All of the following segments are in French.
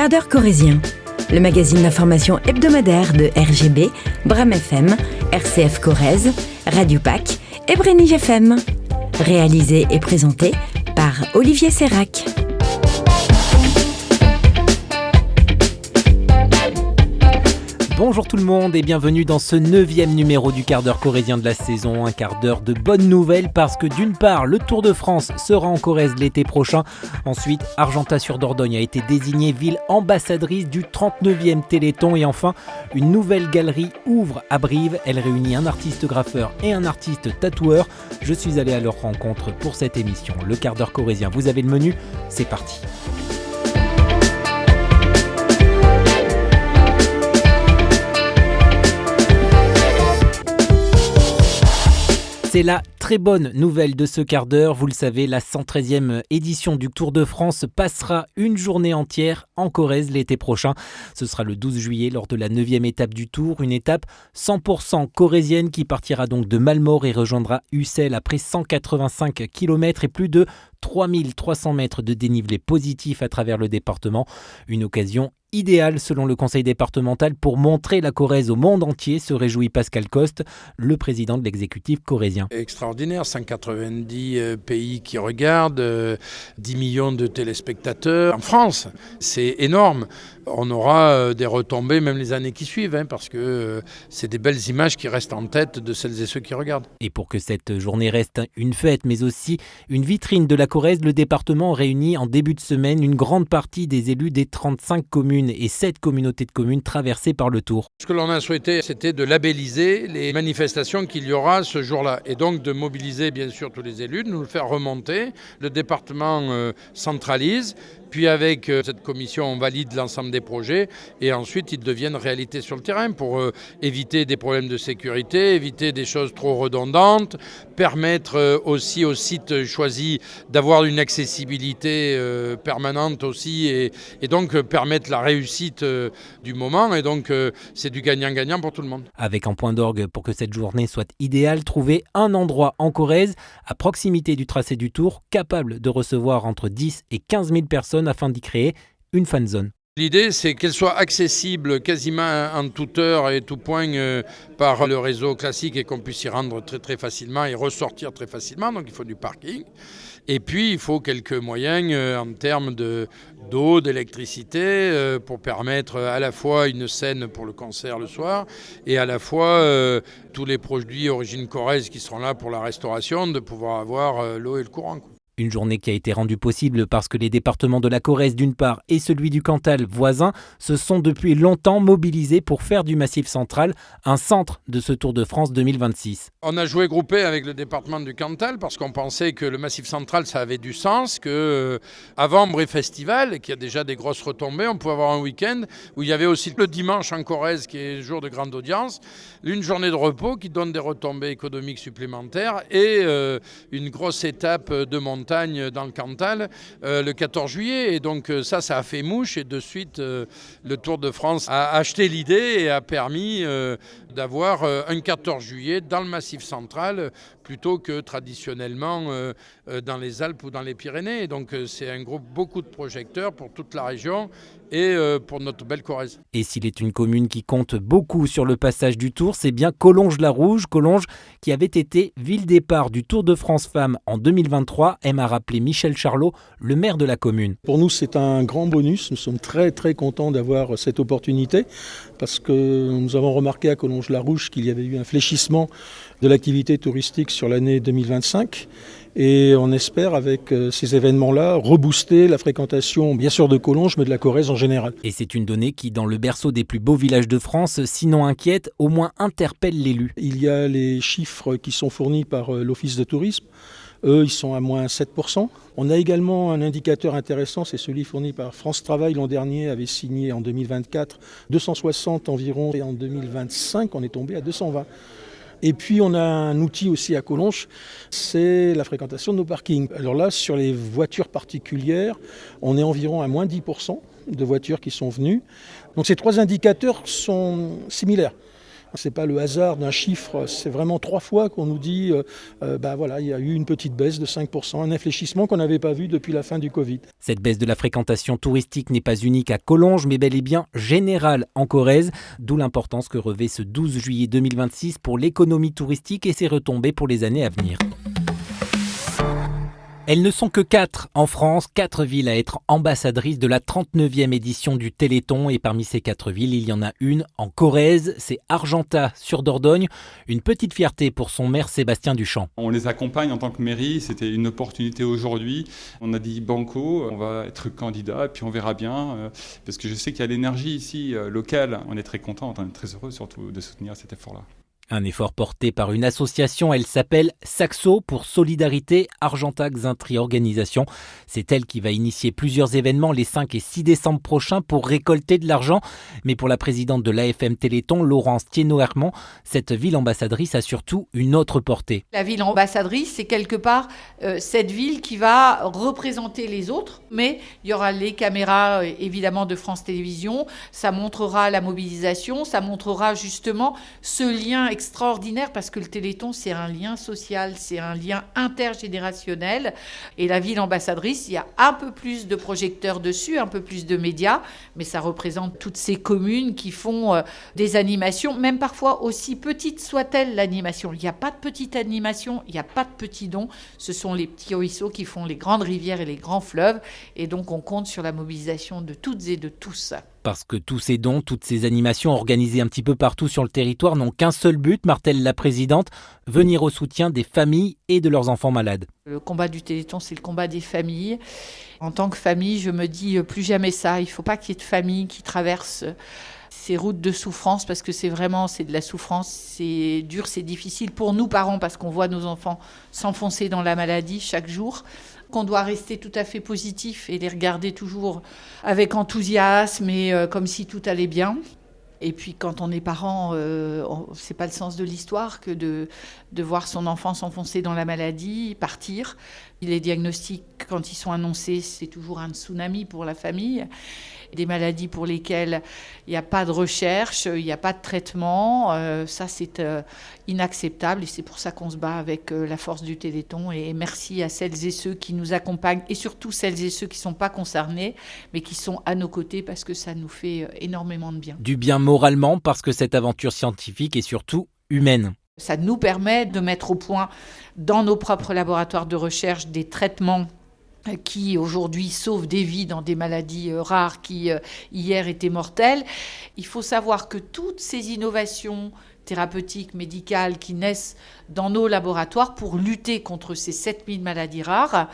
quart d'heure corrézien, le magazine d'information hebdomadaire de RGB, Bram FM, RCF Corrèze, Radio PAC et Brénige FM. Réalisé et présenté par Olivier Sérac. Bonjour tout le monde et bienvenue dans ce 9e numéro du quart d'heure corrézien de la saison. Un quart d'heure de bonnes nouvelles parce que d'une part, le Tour de France sera en Corrèze l'été prochain. Ensuite, Argentat-sur-Dordogne a été désignée ville ambassadrice du 39e Téléthon. Et enfin, une nouvelle galerie ouvre à Brive. Elle réunit un artiste graffeur et un artiste tatoueur. Je suis allé à leur rencontre pour cette émission. Le quart d'heure corrézien, vous avez le menu, c'est parti. C'est la très bonne nouvelle de ce quart d'heure. Vous le savez, la 113e édition du Tour de France passera une journée entière en Corrèze l'été prochain. Ce sera le 12 juillet lors de la 9e étape du Tour. Une étape 100% corrézienne qui partira donc de Malmort et rejoindra Ussel après 185 km et plus de 3300 mètres de dénivelé positif à travers le département. Une occasion idéal selon le conseil départemental pour montrer la Corrèze au monde entier, se réjouit Pascal Coste, le président de l'exécutif corrézien. Extraordinaire, 190 pays qui regardent, 10 millions de téléspectateurs en France, c'est énorme. On aura des retombées même les années qui suivent, parce que c'est des belles images qui restent en tête de celles et ceux qui regardent. Et pour que cette journée reste une fête, mais aussi une vitrine de la Corrèze, le département réunit en début de semaine une grande partie des élus des 35 communes et 7 communautés de communes traversées par le Tour. Ce que l'on a souhaité, c'était de labelliser les manifestations qu'il y aura ce jour-là et donc de mobiliser bien sûr tous les élus, de nous le faire remonter. Le département centralise. Puis avec cette commission, on valide l'ensemble des projets et ensuite ils deviennent réalité sur le terrain pour éviter des problèmes de sécurité, éviter des choses trop redondantes, permettre aussi aux sites choisis d'avoir une accessibilité permanente aussi et donc permettre la réussite du moment. Et donc c'est du gagnant-gagnant pour tout le monde. Avec un point d'orgue pour que cette journée soit idéale, trouver un endroit en Corrèze à proximité du tracé du Tour capable de recevoir entre 10 et 15 000 personnes afin d'y créer une fan zone. L'idée, c'est qu'elle soit accessible quasiment en toute heure et tout point par le réseau classique et qu'on puisse y rendre très très facilement et ressortir très facilement. Donc il faut du parking. Et puis il faut quelques moyens en termes d'eau, d'électricité pour permettre à la fois une scène pour le concert le soir et à la fois tous les produits origine corrèze qui seront là pour la restauration, de pouvoir avoir l'eau et le courant. Une journée qui a été rendue possible parce que les départements de la Corrèze d'une part et celui du Cantal voisin se sont depuis longtemps mobilisés pour faire du Massif central un centre de ce Tour de France 2026. On a joué groupé avec le département du Cantal parce qu'on pensait que le Massif central ça avait du sens, que avant Brive Festival, qui a déjà des grosses retombées, on pouvait avoir un week-end où il y avait aussi le dimanche en Corrèze qui est jour de grande audience, une journée de repos qui donne des retombées économiques supplémentaires et une grosse étape de montagne dans le Cantal le 14 juillet. Et donc ça a fait mouche et de suite le Tour de France a acheté l'idée et a permis d'avoir un 14 juillet dans le Massif central plutôt que traditionnellement dans les Alpes ou dans les Pyrénées. Et donc c'est un groupe, beaucoup de projecteurs pour toute la région et pour notre belle Corrèze. Et s'il est une commune qui compte beaucoup sur le passage du Tour, c'est bien Collonges-la-Rouge. Collonges qui avait été ville départ du Tour de France Femmes en 2023, aime à rappeler Michel Charlot, le maire de la commune. Pour nous, c'est un grand bonus. Nous sommes très très contents d'avoir cette opportunité parce que nous avons remarqué à Collonges-la-Rouge qu'il y avait eu un fléchissement de l'activité touristique sur l'année 2025. Et on espère, avec ces événements-là, rebooster la fréquentation, bien sûr de Collonges, mais de la Corrèze en général. Et c'est une donnée qui, dans le berceau des plus beaux villages de France, sinon inquiète, au moins interpelle l'élu. Il y a les chiffres qui sont fournis par l'Office de tourisme. Eux, ils sont à moins 7%. On a également un indicateur intéressant, c'est celui fourni par France Travail. L'an dernier avait signé en 2024 260 environ, et en 2025, on est tombé à 220. Et puis on a un outil aussi à Collonges, c'est la fréquentation de nos parkings. Alors là, sur les voitures particulières, on est environ à moins 10% de voitures qui sont venues. Donc ces trois indicateurs sont similaires. C'est pas le hasard d'un chiffre, c'est vraiment 3 fois qu'on nous dit il y a eu une petite baisse de 5%, un infléchissement qu'on n'avait pas vu depuis la fin du Covid. Cette baisse de la fréquentation touristique n'est pas unique à Collonges, mais bel et bien générale en Corrèze, d'où l'importance que revêt ce 12 juillet 2026 pour l'économie touristique et ses retombées pour les années à venir. Elles ne sont que 4 en France, 4 villes à être ambassadrices de la 39e édition du Téléthon. Et parmi ces 4 villes, il y en a une en Corrèze, c'est Argentat sur Dordogne. Une petite fierté pour son maire Sébastien Duchamp. On les accompagne en tant que mairie, c'était une opportunité aujourd'hui. On a dit banco, on va être candidat et puis on verra bien. Parce que je sais qu'il y a l'énergie ici locale, on est très content, on est très heureux surtout de soutenir cet effort-là. Un effort porté par une association, elle s'appelle Saxo pour Solidarité Argentat Xintri Organisation. C'est elle qui va initier plusieurs événements les 5 et 6 décembre prochains pour récolter de l'argent. Mais pour la présidente de l'AFM Téléthon, Laurence Thienot-Hermand, cette ville ambassadrice a surtout une autre portée. La ville ambassadrice, c'est quelque part cette ville qui va représenter les autres, mais il y aura les caméras évidemment de France Télévisions, ça montrera la mobilisation, ça montrera justement ce lien extraordinaire parce que le Téléthon, c'est un lien social, c'est un lien intergénérationnel. Et la ville ambassadrice, il y a un peu plus de projecteurs dessus, un peu plus de médias, mais ça représente toutes ces communes qui font des animations, même parfois aussi petite soit-elle l'animation. Il n'y a pas de petite animation, il n'y a pas de petits dons. Ce sont les petits ruisseaux qui font les grandes rivières et les grands fleuves. Et donc, on compte sur la mobilisation de toutes et de tous. Parce que tous ces dons, toutes ces animations organisées un petit peu partout sur le territoire n'ont qu'un seul but, martèle la présidente, venir au soutien des familles et de leurs enfants malades. Le combat du Téléthon, c'est le combat des familles. En tant que famille, je me dis plus jamais ça. Il ne faut pas qu'il y ait de famille qui traverse ces routes de souffrance parce que c'est de la souffrance, c'est dur, c'est difficile pour nous parents parce qu'on voit nos enfants s'enfoncer dans la maladie chaque jour. Qu'on doit rester tout à fait positif et les regarder toujours avec enthousiasme et comme si tout allait bien. Et puis quand on est parent, c'est pas le sens de l'histoire que de voir son enfant s'enfoncer dans la maladie, partir. Les diagnostics, quand ils sont annoncés, c'est toujours un tsunami pour la famille. Des maladies pour lesquelles il n'y a pas de recherche, il n'y a pas de traitement, ça c'est inacceptable et c'est pour ça qu'on se bat avec la force du Téléthon. Et merci à celles et ceux qui nous accompagnent et surtout celles et ceux qui ne sont pas concernés mais qui sont à nos côtés parce que ça nous fait énormément de bien. Du bien moralement parce que cette aventure scientifique est surtout humaine. Ça nous permet de mettre au point dans nos propres laboratoires de recherche des traitements qui aujourd'hui sauvent des vies dans des maladies rares qui hier étaient mortelles. Il faut savoir que toutes ces innovations thérapeutiques, médicales qui naissent dans nos laboratoires pour lutter contre ces 7000 maladies rares,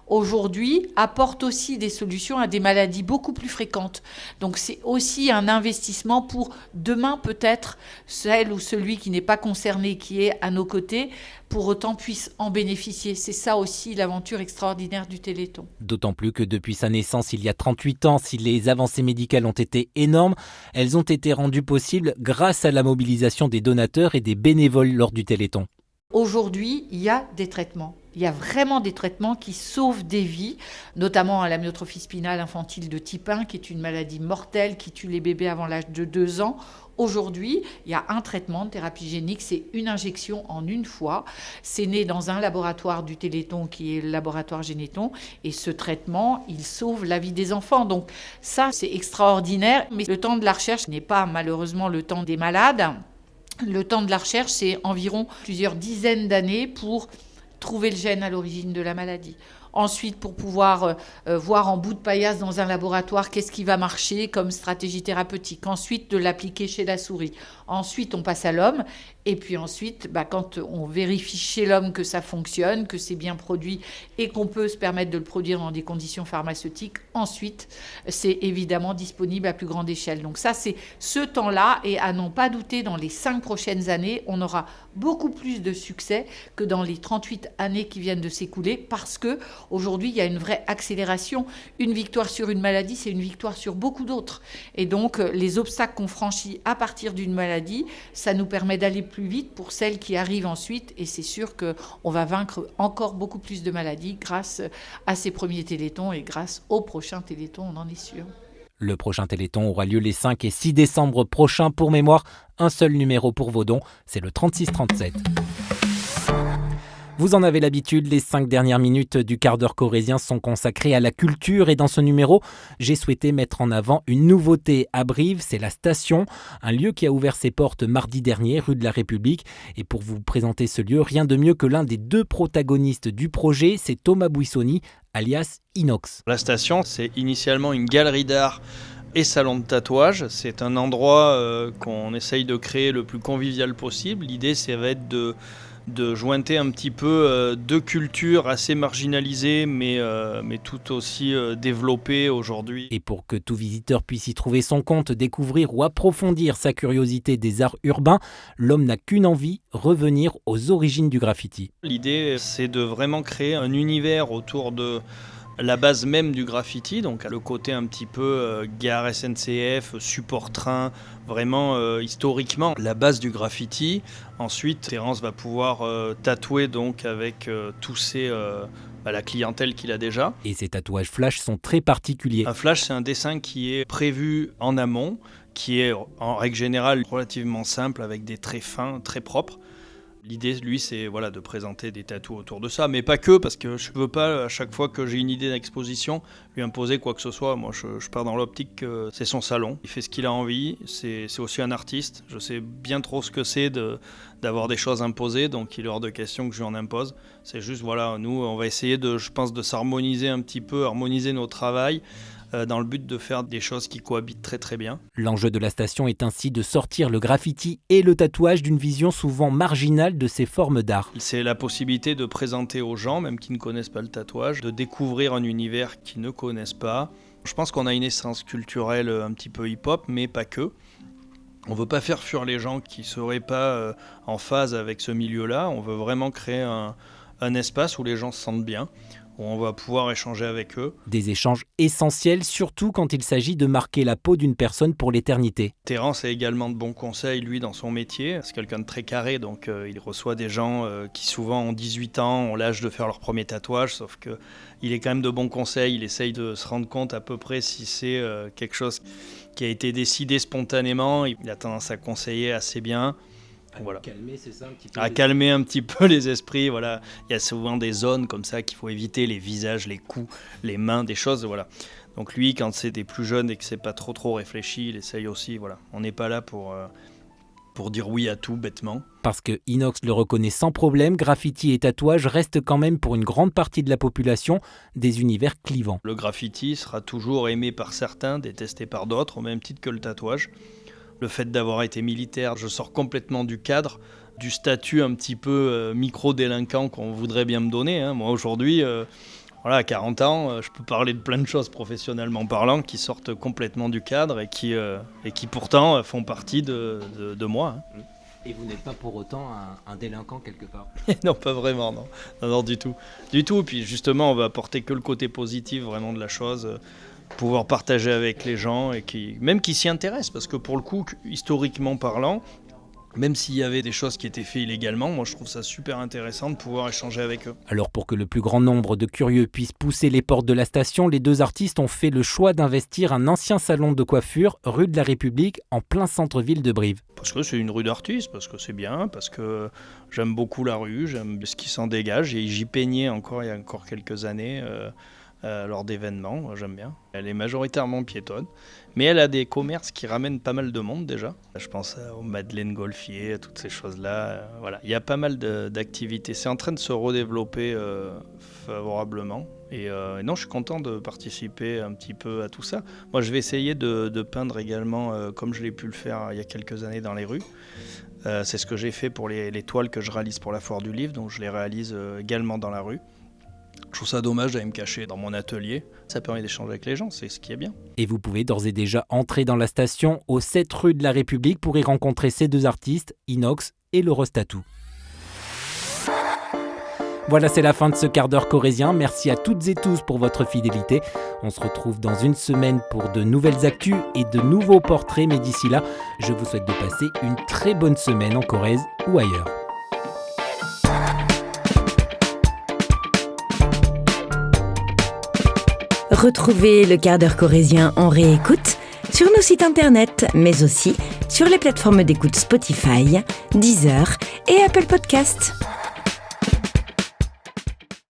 aujourd'hui, apportent aussi des solutions à des maladies beaucoup plus fréquentes. Donc c'est aussi un investissement pour demain peut-être celle ou celui qui n'est pas concerné, qui est à nos côtés, pour autant puisse en bénéficier. C'est ça aussi l'aventure extraordinaire du Téléthon. D'autant plus que depuis sa naissance il y a 38 ans, si les avancées médicales ont été énormes, elles ont été rendues possibles grâce à la mobilisation des donateurs et des bénévoles lors du Téléthon. Aujourd'hui, il y a des traitements. Il y a vraiment des traitements qui sauvent des vies, notamment à l'amyotrophie spinale infantile de type 1, qui est une maladie mortelle qui tue les bébés avant l'âge de 2 ans. Aujourd'hui, il y a un traitement de thérapie génique, c'est une injection en une fois. C'est né dans un laboratoire du Téléthon qui est le laboratoire Généton. Et ce traitement, il sauve la vie des enfants. Donc ça, c'est extraordinaire. Mais le temps de la recherche n'est pas malheureusement le temps des malades. Le temps de la recherche, c'est environ plusieurs dizaines d'années pour trouver le gène à l'origine de la maladie. Ensuite, pour pouvoir voir en bout de paillasse dans un laboratoire qu'est-ce qui va marcher comme stratégie thérapeutique. Ensuite, de l'appliquer chez la souris. Ensuite, on passe à l'homme. Et puis ensuite, quand on vérifie chez l'homme que ça fonctionne, que c'est bien produit et qu'on peut se permettre de le produire dans des conditions pharmaceutiques, ensuite, c'est évidemment disponible à plus grande échelle. Donc ça, c'est ce temps-là. Et à n'en pas douter, dans les 5 prochaines années, on aura beaucoup plus de succès que dans les 38 années qui viennent de s'écouler parce que aujourd'hui, il y a une vraie accélération. Une victoire sur une maladie, c'est une victoire sur beaucoup d'autres. Et donc, les obstacles qu'on franchit à partir d'une maladie, ça nous permet d'aller plus vite pour celles qui arrivent ensuite. Et c'est sûr qu'on va vaincre encore beaucoup plus de maladies grâce à ces premiers Téléthons et grâce au prochain Téléthon, on en est sûr. Le prochain Téléthon aura lieu les 5 et 6 décembre prochains. Pour mémoire, un seul numéro pour vos dons, c'est le 3637. Vous en avez l'habitude, les 5 dernières minutes du quart d'heure corrézien sont consacrées à la culture et dans ce numéro, j'ai souhaité mettre en avant une nouveauté à Brive, c'est la Station, un lieu qui a ouvert ses portes mardi dernier, rue de la République. Et pour vous présenter ce lieu, rien de mieux que l'un des 2 protagonistes du projet, c'est Thomas Buissoni, alias Inox. La Station, c'est initialement une galerie d'art et salon de tatouage. C'est un endroit qu'on essaye de créer le plus convivial possible. L'idée, ça va être de jointer un petit peu 2 cultures assez marginalisées mais tout aussi développées aujourd'hui. Et pour que tout visiteur puisse y trouver son compte, découvrir ou approfondir sa curiosité des arts urbains, l'homme n'a qu'une envie, revenir aux origines du graffiti. L'idée, c'est de vraiment créer un univers autour de la base même du graffiti, donc le côté un petit peu gare SNCF, support train, vraiment historiquement la base du graffiti. Ensuite, Terence va pouvoir tatouer donc avec la clientèle qu'il a déjà. Et ces tatouages flash sont très particuliers. Un flash, c'est un dessin qui est prévu en amont, qui est en règle générale relativement simple avec des traits fins, très propres. L'idée, lui, c'est de présenter des tatous autour de ça, mais pas que, parce que je ne veux pas, à chaque fois que j'ai une idée d'exposition, lui imposer quoi que ce soit. Moi, je pars dans l'optique que c'est son salon. Il fait ce qu'il a envie, c'est aussi un artiste. Je sais bien trop ce que c'est d'avoir des choses imposées, donc il est hors de question que je lui en impose. C'est juste, nous, on va essayer de s'harmoniser un petit peu, harmoniser nos travails, dans le but de faire des choses qui cohabitent très très bien. L'enjeu de la Station est ainsi de sortir le graffiti et le tatouage d'une vision souvent marginale de ces formes d'art. C'est la possibilité de présenter aux gens, même qui ne connaissent pas le tatouage, de découvrir un univers qu'ils ne connaissent pas. Je pense qu'on a une essence culturelle un petit peu hip-hop, mais pas que. On ne veut pas faire fuir les gens qui ne seraient pas en phase avec ce milieu-là. On veut vraiment créer un espace où les gens se sentent bien, où on va pouvoir échanger avec eux. Des échanges essentiels, surtout quand il s'agit de marquer la peau d'une personne pour l'éternité. Terence a également de bons conseils, lui, dans son métier. C'est quelqu'un de très carré, donc il reçoit des gens qui souvent ont 18 ans, ont l'âge de faire leur premier tatouage, sauf qu'il est quand même de bons conseils. Il essaye de se rendre compte à peu près si c'est quelque chose qui a été décidé spontanément. Il a tendance à conseiller assez bien. Calmer, c'est ça, un petit peu calmer un petit peu les esprits. Il y a souvent des zones comme ça qu'il faut éviter, les visages, les coups, les mains, des choses. Donc lui, quand c'est des plus jeunes et que c'est pas trop réfléchi, il essaye aussi. On n'est pas là pour dire oui à tout bêtement. Parce que Inox le reconnaît sans problème, graffiti et tatouage restent quand même pour une grande partie de la population des univers clivants. Le graffiti sera toujours aimé par certains, détesté par d'autres, au même titre que le tatouage. Le fait d'avoir été militaire, je sors complètement du cadre, du statut un petit peu micro-délinquant qu'on voudrait bien me donner. Moi aujourd'hui, à 40 ans, je peux parler de plein de choses professionnellement parlant qui sortent complètement du cadre et qui pourtant font partie de moi. Et vous n'êtes pas pour autant un délinquant quelque part? Non, pas vraiment, non, du tout. Du tout, puis justement, on va apporter que le côté positif vraiment de la chose. Pouvoir partager avec les gens et qui s'y intéressent, parce que pour le coup, historiquement parlant, même s'il y avait des choses qui étaient faites illégalement, moi je trouve ça super intéressant de pouvoir échanger avec eux. Alors pour que le plus grand nombre de curieux puissent pousser les portes de la Station, les 2 artistes ont fait le choix d'investir un ancien salon de coiffure rue de la République en plein centre-ville de Brive. Parce que c'est une rue d'artistes, parce que c'est bien, parce que j'aime beaucoup la rue, j'aime ce qui s'en dégage, et j'y peignais il y a encore quelques années lors d'événements, j'aime bien. Elle est majoritairement piétonne, mais elle a des commerces qui ramènent pas mal de monde déjà. Je pense aux Madeleine Golfier, à toutes ces choses-là. Il y a pas mal d'activités. C'est en train de se redévelopper favorablement. Et non, je suis content de participer un petit peu à tout ça. Moi, je vais essayer de peindre également, comme je l'ai pu le faire il y a quelques années dans les rues. C'est ce que j'ai fait pour les toiles que je réalise pour la Foire du Livre, donc je les réalise également dans la rue. Je trouve ça dommage d'aller me cacher dans mon atelier. Ça permet d'échanger avec les gens, c'est ce qui est bien. Et vous pouvez d'ores et déjà entrer dans la Station au 7 rue de la République pour y rencontrer ces 2 artistes, Inox et le Rostatou. Voilà, c'est la fin de ce quart d'heure corrézien. Merci à toutes et tous pour votre fidélité. On se retrouve dans une semaine pour de nouvelles actus et de nouveaux portraits. Mais d'ici là, je vous souhaite de passer une très bonne semaine en Corrèze ou ailleurs. Retrouvez le quart d'heure corrézien en réécoute sur nos sites internet, mais aussi sur les plateformes d'écoute Spotify, Deezer et Apple Podcasts.